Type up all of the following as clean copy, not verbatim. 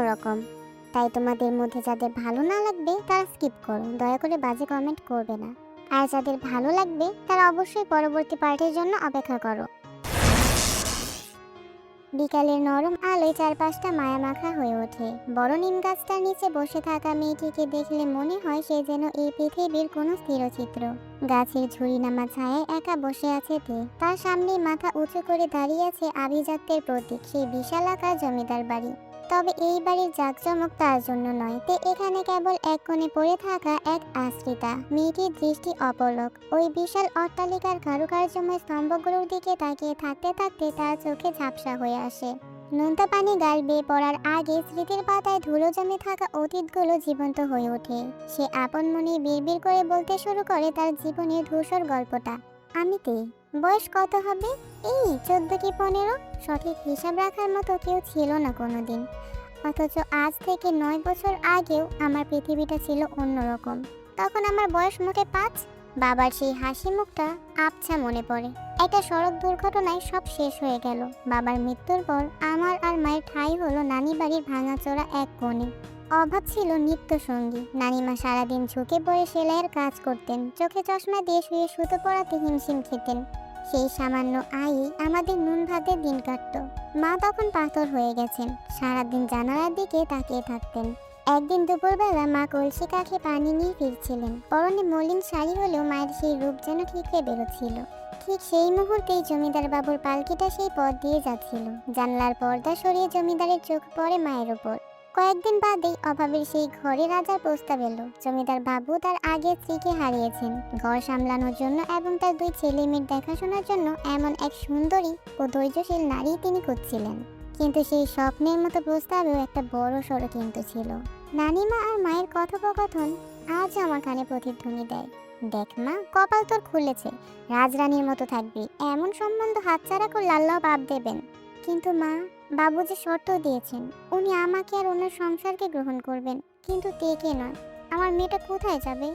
অন্যরকম। তাই তোমাদের মধ্যে যাদের ভালো না লাগবে তারা স্কিপ করো, দয়া করে বাজে কমেন্ট করবে না। আর যাদের ভালো লাগবে তারা অবশ্যই পরবর্তী পার্টের জন্য অপেক্ষা করো। বিকালের নরম আলোয় চারপাশটা মায়ামাখা হয়ে ওঠে। বড় নিম গাছটার নিচে বসে থাকা মেয়েটিকে দেখলে মনে হয় সে যেন এই পৃথিবীর কোনো স্থিরচিত্র। গাছের ঝুড়ি নামা ছায়ায় একা বসে আছে তে। তার সামনেই মাথা উঁচু করে দাঁড়িয়ে আছে আভিজাত্যের প্রতীক, সেই বিশালাকার জমিদার বাড়ি। তবে এই বাড়ির জাঁকজমক তার জন্য নয়, তে এখানে কেবল এক কোণে পড়ে থাকা এক আশ্রিতা। মেয়েটির দৃষ্টি অপলক। ওই বিশাল অট্টালিকার কারুকার্যময় স্তম্ভগুলোর দিকে তাকিয়ে থাকতে থাকতে তার চোখে ঝাপসা হয়ে আসে। নোনতা পানি গাল বেয়ে পড়ার আগে স্মৃতির পাতায় ধুলো জমে থাকা অতীতগুলো জীবন্ত হয়ে ওঠে। সে আপন মনে বিড়বিড় করে বলতে শুরু করে তার জীবনের ধূসর গল্পটা। আমি তে, বয়স কত হবে? এই 14 কি 15। সঠিক হিসাব রাখার মতো কেউ ছিল না কোনোদিন। অথচ আজ থেকে 9 বছর আগেও আমার পৃথিবীটা ছিল অন্যরকম। তখন আমার বয়স মোটে 5। বাবার সেই হাসি মুখটা আবছা মনে পড়ে। একটা সড়ক দুর্ঘটনায় সব শেষ হয়ে গেল। বাবার মৃত্যুর পর আমার আর মায়ের ঠাঁই হলো নানি বাড়ির ভাঙাচোরা এক কোণে। অভাব ছিল নিত্য সঙ্গী। নানিমা সারাদিন ঝুঁকে পড়ে সেলাইয়ের কাজ করতেন, চোখে চশমা দিয়ে শুয়ে সুতো পরাতে হিমশিম খেতেন। সেই সামান্য আয়ে আমাদের নুন ভাতের দিন কাটত। মা তখন পাথর হয়ে গেছেন, সারাদিন জানালার দিকে তাকিয়ে থাকতেন। একদিন দুপুরবেলা মা কলসি কাঠে পানি নিয়ে ফিরছিলেন। পরনে মলিন শাড়ি হলেও মায়ের সেই রূপ যেন ঠিকরে বেরোচ্ছিল। ঠিক সেই মুহূর্তেই জমিদার বাবুর পালকিটা সেই পথ দিয়ে যাচ্ছিল। জানলার পর্দা সরিয়ে জমিদারের চোখ পড়ে মায়ের ওপর। কয়েকদিন বাদেই অভাবের সেই ঘরে রাজার প্রস্তাব এলো। জমিদার বাবু তার আগের স্ত্রীকে হারিয়েছেন। ঘর সামলানোর জন্য এবং তার 2 ছেলে মেয়ের দেখাশোনার জন্য এমন এক সুন্দরী ও ধৈর্যশীল নারী তিনি খুঁজছিলেন। কিন্তু সেই স্বপ্নের মতো প্রস্তাবেও একটা বড় সড়ো কিন্তু ছিল। নানিমা আর মায়ের কথোপকথন আজ আমার কানে প্রতিধ্বনি দেয়। দেখ মা, কপাল তোর খুলেছে, রাজরানীর মতো থাকবি। এমন সম্বন্ধ হাতছাড়া করলে আল্লাহ পাপ দেবেন। কিন্তু মা, বাবু যে শর্ত দিয়েছেন, উনি আমাকে আর ওনার সংসারকে গ্রহণ করবেন, কিন্তু তেকে নয়। আমার মেয়েটা কোথায় যাবে?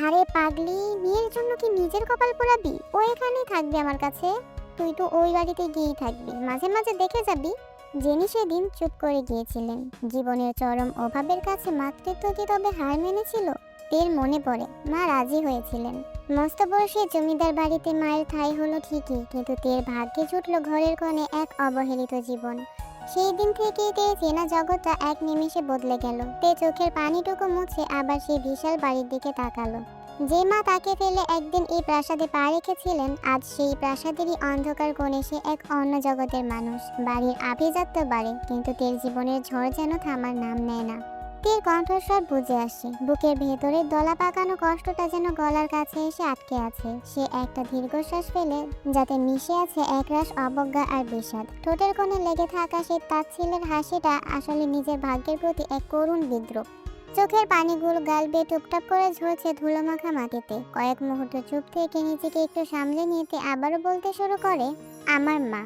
আরে পাগলি, মেয়ের জন্য কি নিজের কপাল পোড়াবি? ও এখানেই থাকবে আমার কাছে। তুই তো ওই বাড়িতে গিয়েই থাকবি, মাঝে মাঝে দেখে যাবি। জেনি সেদিন চুপ করে গিয়েছিলেন। জীবনের চরম অভাবের কাছে মাতৃত্ব কি তবে হার মেনেছিল? তের মনে পড়ে মা রাজি হয়েছিলেন। মস্ত বড় সেই জমিদার বাড়িতে মায়ের ঠাঁই হলো ঠিকই, কিন্তু তের ভাগ্যে জুটল ঘরের কোণে এক অবহেলিত জীবন। সেই দিন থেকেই তে চেনা জগৎটা এক নিমেষে বদলে গেল। তে চোখের পানিটুকু মুছে আবার সেই বিশাল বাড়ির দিকে তাকালো। যে মা তাকে ফেলে একদিন এই প্রাসাদে পা রেখেছিলেন, আজ সেই প্রাসাদেরই অন্ধকার কোণে সে এক অন্য জগতের মানুষ। বাড়ির আভিজাত্য বাড়ে, কিন্তু তের জীবনের ঝড় যেন থামার নাম নেয় না। তের কণ্ঠস্বর বুঝে আসে, বুকের ভেতরের দলা পাকানো কষ্টটা যেন গলার কাছে এসে আটকে আছে। সে একটা দীর্ঘশ্বাস ফেলে, যাতে মিশে আছে একরাশ অবজ্ঞা আর বিষাদ। ঠোঁটের কোণে লেগে থাকা সেই তাচ্ছিল্যের হাসিটা আসলে নিজের ভাগ্যের প্রতি এক করুণ বিদ্রোহ। চোখের পানিগুলো গাল বেয়ে টুপটাপ করে ঝরছে ধুলোমাখা মাটিতে। কয়েক মুহূর্ত চুপ থেকে নিজেকে একটু সামলে নিতে আবারও বলতে শুরু করে, আমার মা,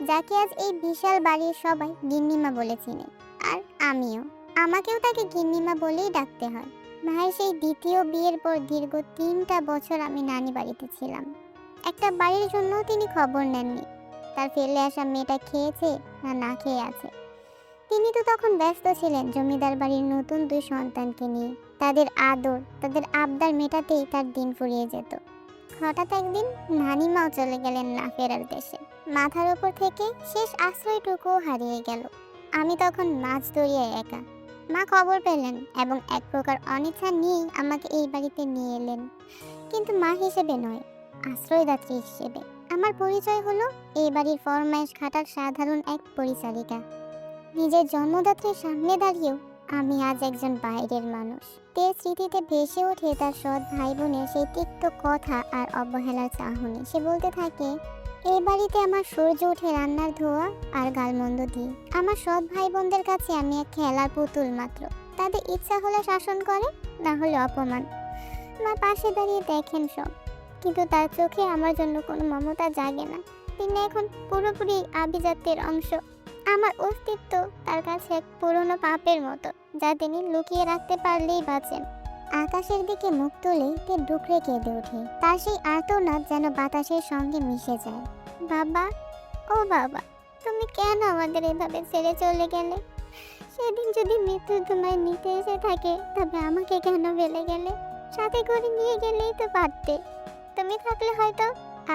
যাকে আজ এই বিশাল বাড়ির সবাই গিন্নিমা বলে চিনে। আর আমিও, আমাকেও তাকে গিন্নিমা বলেই ডাকতে হয়। মায়ের সেই দ্বিতীয় বিয়ের পর দীর্ঘ 3টা বছর আমি নানি বাড়িতে ছিলাম। একটা বাড়ির জন্য তিনি খবর নেননি। তার ফেলে আসা মেয়েটা খেয়েছে না না খেয়ে আছে। তিনি তো তখন ব্যস্ত ছিলেন জমিদার বাড়ির নতুন 2 সন্তানকে নিয়ে। তাদের আদর, তাদের আবদার মেটাতেই তার দিন ফুরিয়ে যেত। হঠাৎ একদিন নানিমাও চলে গেলেন না ফেরার দেশে। মাথার উপর থেকে শেষ আশ্রয়টুকুও হারিয়ে গেল। আমি তখন মাছ দরিয়ায় একা। মা খবর পেলেন এবং এক প্রকার অনিচ্ছা নিয়েই আমাকে এই বাড়িতে নিয়ে এলেন। কিন্তু মা হিসেবে নয়, আশ্রয়দাত্রী হিসেবে। আমার পরিচয় হলো এই বাড়ির ফরমাইশ খাটার সাধারণ এক পরিচারিকা। নিজের জন্মদাত্রীর সামনে দাঁড়িয়েও আমি আজ একজন বাইরের মানুষ। তের স্মৃতিতে ভেসে ওঠে তার সৎ ভাই বোনের সেই তিক্ত কথা আর অবহেলার চাহনি। সে বলতে থাকে, এই বাড়িতে আমার সূর্য ওঠে রান্নার ধোয়া আর গালমন্দ দিয়ে। আমার সৎ ভাই বোনদের কাছে আমি এক খেলার পুতুল মাত্র। তাদের ইচ্ছা হলে শাসন করে, না হলে অপমান। আমার পাশে দাঁড়িয়ে দেখেন সব, কিন্তু তার চোখে আমার জন্য কোনো মমতা জাগে না। তিনি এখন পুরোপুরি আভিজাত্যের অংশ। আমার অস্তিত্ব তার কাছে এক পুরনো পাপের মতো, যা তিনি লুকিয়ে রাখতে পারলেই বাঁচেন। আকাশের দিকে মুখ তুলে তে ডুকরে কেঁদে ওঠে। তার সেই আর্তনাদ যেন বাতাসের সঙ্গে মিশে যায়। বাবা, ও বাবা, তুমি কেন আমাদের এভাবে ছেড়ে চলে গেলে? সেদিন যদি মৃত্যু তোমায় নিতে এসে থাকে তবে আমাকে কেন ফেলে গেলে? সাথে করে নিয়ে গেলেই তো পারতে। তুমি থাকলে হয়তো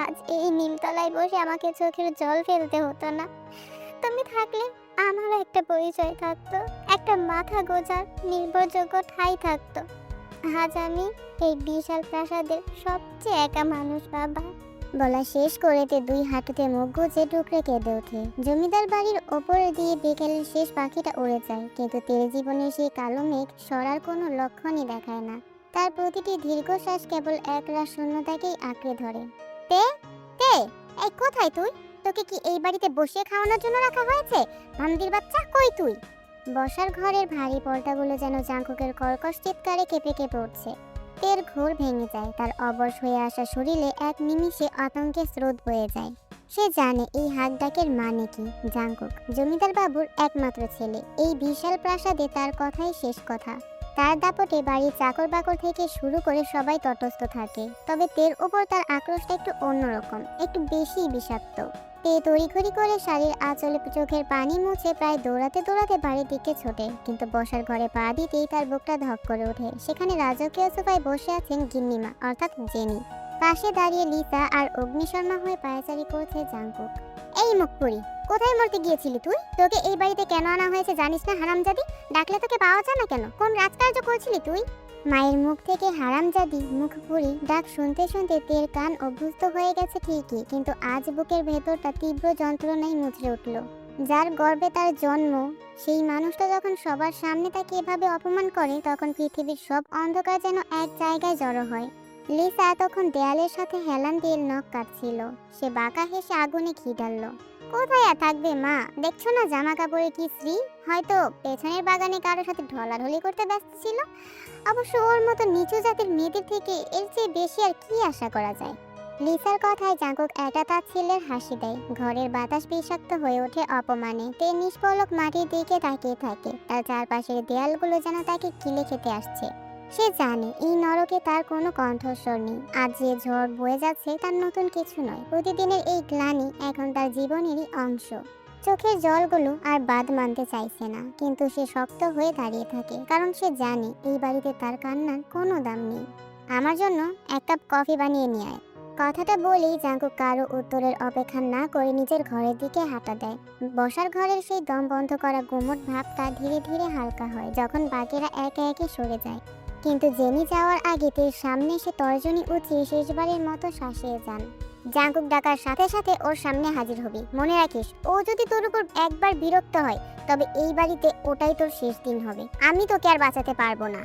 আজ এই নিমতলায় বসে আমাকে চোখের জল ফেলতে হতো না। তুমি থাকলে আমারও একটা পরিচয় থাকতো, একটা মাথা গোজার নির্ভরযোগ্য ঠাঁই থাকতো। আজ আমি এই বিশাল প্রাসাদের সবচেয়ে একা মানুষ বাবা। বলা শেষ করেতে দুই হাঁটুতে মুখ গুজে টুকরে কেঁদে ওঠে। জমিদার বাড়ির ওপর দিয়ে বিকেলের শেষ পাখিটা উড়ে যায়, কিন্তু তের জীবনের সেই কালো মেঘ সরার কোনো লক্ষণই দেখায় না। তার প্রতিটি দীর্ঘশ্বাস কেবল একরাশ শূন্যতাকেই আঁকড়ে ধরে। তে তে এই কোথায় তুই? তোকে কি এই বাড়িতে বসিয়ে খাওয়ানোর জন্য রাখা হয়েছে? বান্দির বাচ্চা, কই তুই? বসার ঘরের ভারী পর্দাগুলো যেন জাঙ্কুকের কর্কশ চিৎকারে কেঁপে কেঁপে উঠছে। তের ঘোর ভেঙে যায়, তার অবশ হয়ে আসা শরীরে এক নিমিষে আতঙ্কের স্রোত বয়ে যায়। সে জানে এই হাক ডাকের মানে কি। জাঙ্কুক জমিদার বাবুর একমাত্র ছেলে, এই বিশাল প্রাসাদে তার কথাই শেষ কথা। তার দাপটে বাড়ির চাকর বাকর থেকে শুরু করে সবাই তটস্থ থাকে, তবে তের উপর তার আক্রোশটা একটু অন্যরকম, একটু বেশি বিষাক্ত। তে তড়িঘড়ি করে শাড়ির আঁচলে চোখের পানি মুছে প্রায় দৌড়াতে দৌড়াতে বাড়ির দিকে ছোটে, কিন্তু বসার ঘরে পা দিতেই তার বুকটা ধক করে ওঠে। সেখানে রাজকীয় সোফায় বসে আছেন গিন্নিমা অর্থাৎ জেনি। পাশে দাঁড়িয়ে লিসা আর অগ্নিশর্মা হয়ে পায়চারি করছে জাঙ্কুক। এই মুখপুরি, কোথায় মরতে গিয়েছিলি তুই? তোকে এই বাড়িতে কেন আনা হয়েছে জানিস না হারামজাদি? ডাকলে তোকে পাওয়া যায় না কেন? কোন রাজকার্য করছিলি তুই? মায়ের মুখ থেকে হারামজাদি মুখপুরি ডাক শুনতে শুনতে তের কান অভ্যস্ত হয়ে গেছে ঠিকই, কিন্তু আজ বুকের ভেতরটা তীব্র যন্ত্রণায় মুচড়ে উঠল। যার গর্ভে তার জন্ম, সেই মানুষটা যখন সবার সামনে তাকে এভাবে অপমান করে, তখন পৃথিবীর সব অন্ধকার যেন এক জায়গায় জড়ো হয়। লিসা তখন দেয়ালের সাথে হেলান দিয়ে নখ কাটছিল। সে বাঁকা হেসে আগুনে ঘি ঢালল। কোথায় আর থাকবে মা, দেখছো না জামা কাপড়ের কি শ্রী? হয়তো পেছনের বাগানে কারোর সাথে ঢলাঢলি করতে ব্যস্ত ছিল। অবশ্য ওর মতো নিচু জাতের মেয়েদের থেকে এর চেয়ে বেশি আর কি আশা করা যায়? লিসার কথায় জাঙ্কুক একটা তার ছেলের হাসি দেয়। ঘরের বাতাস বিষাক্ত হয়ে ওঠে অপমানে। তে নিষ্পলক মাটির দিকে তাকিয়ে থাকে, তার চারপাশের দেয়ালগুলো যেন তাকে গিলে খেতে আসছে। সে জানে এই নরকে তার কোনো কণ্ঠস্বর নেই। আজ যে ঝড় বয়ে যাচ্ছে তার নতুন কিছু নয়, প্রতিদিনের এই গ্লানি এখন তার জীবনেরই অংশ। চোখের জলগুলো আর বাদ মানতে চাইছে না, কিন্তু সে শক্ত হয়ে দাঁড়িয়ে থাকে, কারণ সে জানে এই বাড়িতে তার কান্নার কোনো দাম নেই। আমার জন্য এক কাপ কফি বানিয়ে নিয়ে আয়। কথাটা বলেই জাঙ্কুক কারো উত্তরের অপেক্ষা না করে নিজের ঘরের দিকে হাঁটা দেয়। বসার ঘরের সেই দম বন্ধ করা গুমট ভাবটা ধীরে ধীরে হালকা হয় যখন বাকিরা একে একে সরে যায়। কিন্তু জেনি যাওয়ার আগে তের সামনে সে তর্জনী উঁচিয়ে শেষবারের মতো শাসিয়ে যান। জাঙ্কুক ডাকার সাথে সাথে ওর সামনে হাজির হবি। মনে রাখিস, ও যদি তোর উপর একবার বিরক্ত হয় তবে এই বাড়িতে ওটাই তোর শেষ দিন হবে। আমি তোকে আর বাঁচাতে পারবো না।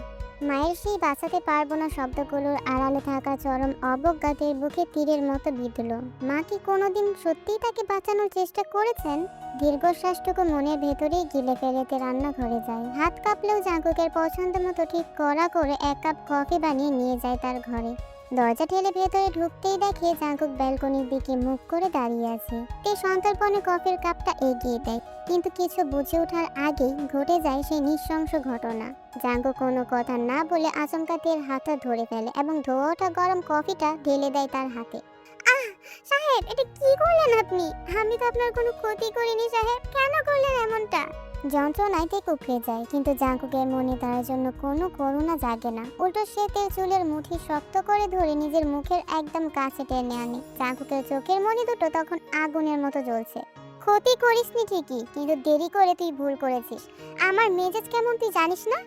মায়ের সেই বাঁচাতে পারবো না শব্দগুলোর আড়ালে থাকা চরম অবজ্ঞাতের বুকে তীরের মতো বিঁধল। মা কি কোনোদিন সত্যিই তাকে বাঁচানোর চেষ্টা করেছেন? দীর্ঘশ্বাসটুকু মনের ভেতরেই গিলে ফেলেতে রান্নাঘরে যায়। হাত কাঁপলেও জাঙ্কুকের পছন্দ মতো ঠিক কড়া করে এক কাপ কফি বানিয়ে নিয়ে যায় তার ঘরে। দরজা ঠেলে ভেতরে ঢুকতেই দেখে জাঙ্কুক ব্যালকনির দিকে মুখ করে দাঁড়িয়ে আছে। তে সন্তর্পণে কফির কাপটা এগিয়ে দেয়, কিন্তু কিছু বুঝে ওঠার আগেই ঘটে যায় সেই নৃশংস ঘটনা। জাঙ্কুক কোনো কথা না বলে আচমকা তের হাতটা ধরে ফেলে এবং ধোয়া ওঠা গরম কফিটা ঢেলে দেয় তার হাতে। আহ সাহেব, এটা কি করলেন আপনি? আমি তো আপনার কোনো ক্ষতি করিনি সাহেব, কেন করলেন এমনটা? যন্ত্রণায় তে কুঁকড়ে যায়, কিন্তু জাঙ্কুকের মনে তার জন্য কোনো করুণা জাগে না। উল্টো সে তের চুলের মুঠি শক্ত করে ধরে নিজের মুখের একদম কাছে টেনে আনে। জাঙ্কুকের চোখের মনি দুটো তখন আগুনের মতো জ্বলছে। ক্ষতি করিসনি ঠিকই, কিন্তু দেরি করে তুই ভুল করেছিস। আমার মেজাজ কেমন তুই জানিস না?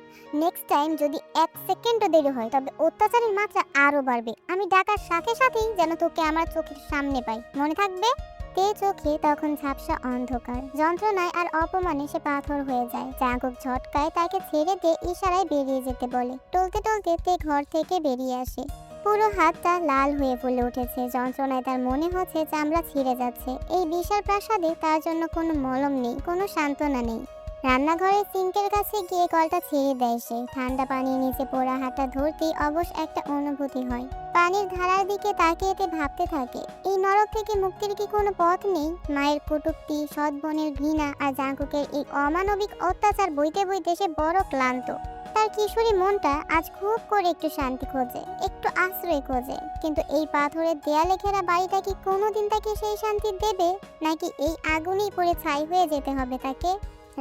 নেক্সট টাইম যদি এক সেকেন্ডও দেরি হয় তবে অত্যাচারের মাত্রা আরো বাড়বে। আমি ডাকার সাথে সাথেই যেন তোকে আমার চোখের সামনে পাই, মনে থাকবে? তে চোখে তখন ঝাপসা অন্ধকার। যন্ত্রণায় আর অপমানে সে পাথর হয়ে যায়। জাঙ্কুক ঝটকায় তাকে ছেড়ে দিয়ে ইশারায় বেরিয়ে যেতে বলে। টলতে টলতে তে ঘর থেকে বেরিয়ে আসে। পুরো হাতটা লাল হয়ে ফুলে উঠেছে। যন্ত্রণায় তার মনে হচ্ছে চামড়া ছিঁড়ে যাচ্ছে। এই বিশাল প্রাসাদে তার জন্য কোনো মলম নেই, কোনো সান্ত্বনা নেই। রান্নাঘরের সিঙ্কের কাছে গিয়ে কলটা ছেড়ে দেয় সে। ঠান্ডা পানির নিচে পোড়া হাতটা ধরতেই অবশ একটা অনুভূতি হয়। পানির ধারার দিকে তাকিয়ে ভাবতে থাকে, এই নরক থেকে মুক্তির কি কোনো পথ নেই? মায়ের কটূক্তি, সৎ বোনের ঘৃণা আর জাঙ্কুকের এই অমানবিক অত্যাচার বইতে বইতে সে বড় ক্লান্ত। তার কিশোরী মনটা আজ খুব করে একটু শান্তি খোঁজে, একটু আশ্রয় খোঁজে। কিন্তু এই পাথরের দেয়ালে ঘেরা বাড়িটা কি কোনোদিন তাকে সেই শান্তি দেবে, নাকি এই আগুনেই পড়ে ছাই হয়ে যেতে হবে তাকে?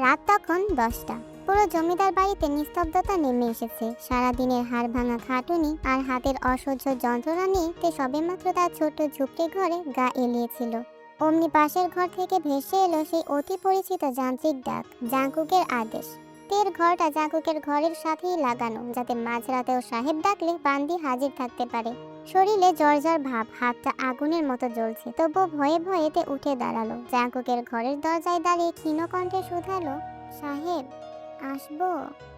রাত তখন 10টা। পুরো জমিদার বাড়িতে নিস্তব্ধতা নেমে এসেছে। সারাদিনের হাড় ভাঙা খাটুনি আর হাতের অসহ্য যন্ত্রণা নিয়ে তে সবেমাত্র তার ছোট্ট ঝুপড়ি ঘরে গা এলিয়েছিল। অমনি পাশের ঘর থেকে ভেসে এলো সেই অতি পরিচিত যান্ত্রিক ডাক, জাঙ্কুকের আদেশ। তের ঘরটা জাঙ্কুকের ঘরের সাথেই লাগানো, যাতে মাঝরাতেও সাহেব ডাকলে বান্দি হাজির থাকতে পারে। শরীরে জ্বর ভাব, হাতটা আগুনের মতো জ্বলছে, তবুও ভয়ে ভয়েতে উঠে দাঁড়ালো। জাঙ্কুকের ঘরের দরজায় দাঁড়িয়ে ক্ষীণ কণ্ঠে শুধালো, সাহেব আসবো?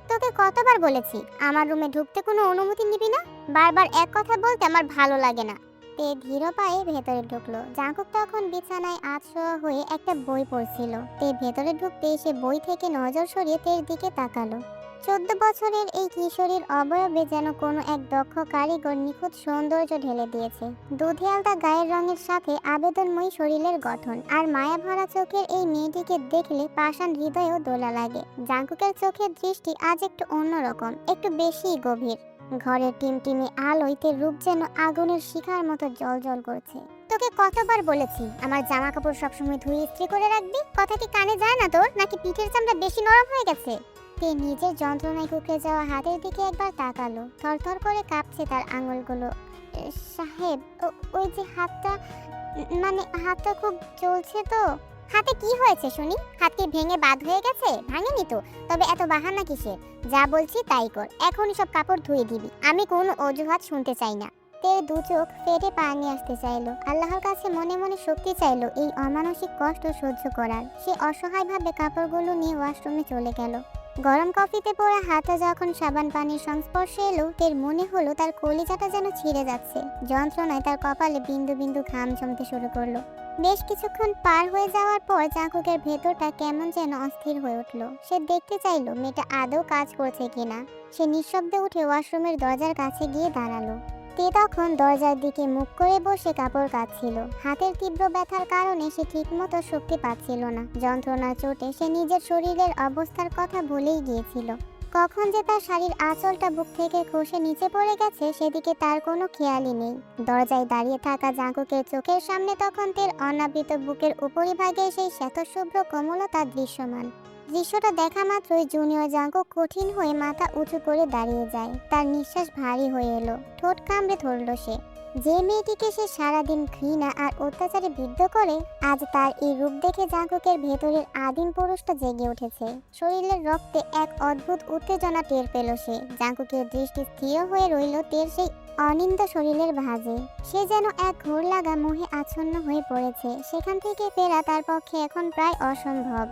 তোকে কতবার বলেছি আমার রুমে ঢুকতে কোনো অনুমতি নিবি না? বারবার এক কথা বলতে আমার ভালো লাগে না। তে ধীর পায়ে ভেতরে ঢুকলো। জাঙ্কুক তখন বিছানায় আধশোয়া হয়ে একটা বই পড়ছিল। তে ভেতরে ঢুকতে সে বই থেকে নজর সরিয়ে তের দিকে তাকালো। 14 বছরের এই কিশোরীর অবয়বে যেন কোনো এক দক্ষ কারিগর নিখুঁত সৌন্দর্য ঢেলে দিয়েছে। দুধে আলতা গায়ের রঙের সাথে আবেদনময়ী শরীরের গঠন আর মায়া ভরা চোখের এই মেয়েটিকে দেখলে পাষাণ হৃদয়েও দোলা লাগে। জাঙ্কুকের চোখের দৃষ্টি আজ একটু অন্যরকম, একটু বেশি গভীর। ঘরের টিমটিমে আলোইতে রূপ যেন আগুনের শিখার মতো জ্বলজ্বল করছে। তোকে কতবার বলেছি আমার জামা কাপড় সবসময় ধুয়ে ইস্ত্রি করে রাখবি? কথা কি কানে যায় না তোর? নাকি পিঠের চামড়া বেশি নরম হয়ে গেছে? তে নিজের যন্ত্রণায় কুকড়ে যাওয়া হাতের দিকে একবার তাকালো। থরথর করে কাঁপছে তার আঙুলগুলো। সাহেব, ওই যে হাতটা, মানে হাতটা খুব চলছে তো। হাতে কি হয়েছে শুনি? হাত কি ভেঙে বাদ হয়ে গেছে? ভাঙেনি তো, তবে এত বাহানা কিসের? যা বলছি তাই কর, এখনই সব কাপড় ধুয়ে দিবি। আমি কোনো অজুহাত শুনতে চাই না। তের দু চোখ ফেটে পানি আসতে চাইলো। আল্লাহর কাছে মনে মনে শক্তি চাইলো এই অমানসিক কষ্ট সহ্য করার। সে অসহায়ভাবে কাপড়গুলো নিয়ে ওয়াশরুমে চলে গেল। গরম কফিতে পোড়া হাতে যখন সাবান পানির সংস্পর্শে এলো, তের মনে হলো তার কলিজাটা যেন ছিঁড়ে যাচ্ছে। যন্ত্রণায় তার কপালে বিন্দু বিন্দু ঘাম জমতে শুরু করলো। বেশ কিছুক্ষণ পার হয়ে যাওয়ার পর জাঙ্কুকের ভেতরটা কেমন যেন অস্থির হয়ে উঠলো। সে দেখতে চাইলো মেয়েটা আদৌ কাজ করছে কিনা। সে নিঃশব্দে উঠে ওয়াশরুমের দরজার কাছে গিয়ে দাঁড়ালো। তে তখন দরজার দিকে মুখ করে বসে কাপড় কাচ্ছিল। হাতের তীব্র ব্যথার কারণে সে ঠিকমতো শক্তি পাচ্ছিল না। যন্ত্রণার চোটে সে নিজের শরীরের অবস্থার কথা ভুলেই গিয়েছিল। কখন যে তার শাড়ির আঁচলটা বুক থেকে খসে নিচে পড়ে গেছে সেদিকে তার কোনো খেয়ালই নেই। দরজায় দাঁড়িয়ে থাকা জাঙ্কুকের চোখের সামনে তখন তের অনাবৃত বুকের উপরিভাগে সেই শ্বেতশুভ্র কোমলতা দৃশ্যমান। দৃশ্যটা দেখা মাত্রই জুনিয়র জাঙ্কুক কঠিন হয়ে মাথা উঁচু করে দাঁড়িয়ে যায়। তার নিঃশ্বাস ভারী হয়ে এলো, ঠোঁট কামড়ে ধরল সে। যে মেয়েটিকে সে সারাদিন ঘৃণা আর অত্যাচারে বিদ্ধ করে, আজ তার এই রূপ দেখে জাঙ্কুকের ভেতরের আদিম পুরুষটা জেগে উঠেছে। শরীরের রক্তে এক অদ্ভুত উত্তেজনা টের পেল সে। জাঙ্কুকের দৃষ্টি স্থির হয়ে রইল তের সেই অনিন্দ শরীরের ভাঁজে। সে যেন এক ঘোর লাগা মোহে আচ্ছন্ন হয়ে পড়েছে। সেখান থেকে ফেরা তার পক্ষে এখন প্রায় অসম্ভব।